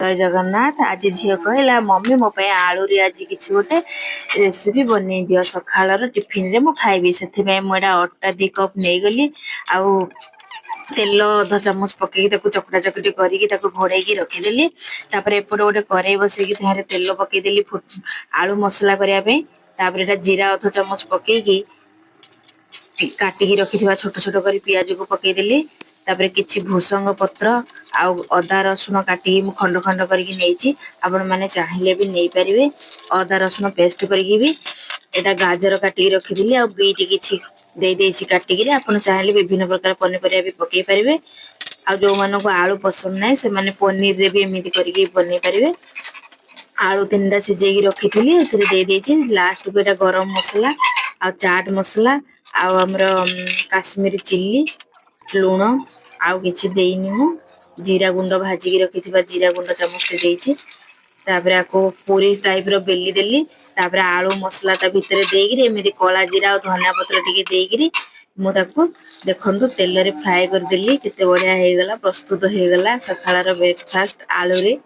जय जगन्नाथ। आज झील कहला मम्मी मो आलू रे आज किसी गोटे रेसिपी बन दियो सकाळ टिफिन रे मु खाइबी से मुझे अटा 2 कप नहीं गली आउ तेल अधा चामच पकईकी चकटा चकटी करके घोड़े रखीदेली एपटे गोटे कड़े बसैकी तेल पकईदेली आलू मसला करने जीरा अधा चामच पकईकी काटिकी रखि छोट छोट कर पियाज को पकईदेली किछि भूसंग पत्र आउ अदा रसुण काटी खंड खंड करके आपण मैंने चाहिए भी नहीं पारे अदा रसुण पेस्ट करके भी एटा गाजर काटिकी रखीदी आ बीट किछि देदेछि काटिकी आपण चाहिए विभिन्न प्रकार पनीपरिया भी पकई पारे आ जो मानक आलू पसंद ना से माने पनीर रे भी एमिति करके बनै पारे। आलू 3टा सिझेकी रखी लास्ट को गरम मसला आ चाट मसला आमर काश्मीरी चिल्ली लुण आउ किछि देइनी मु जीरा गुंड भाजिकी रखी जीरा गुंड चामचटे देइछि आपको पूरी टाइप रो बेली देली आलू मसला ता भितर देइकरी एमिति कला जीरा और धनिया पत्र टिके देइकरी मु ताको देखंतु तेल रे फ्राई कर देली केते बढ़िया हे गला प्रस्तुत हे गला सकाळर ब्रेकफास्ट आलू रे।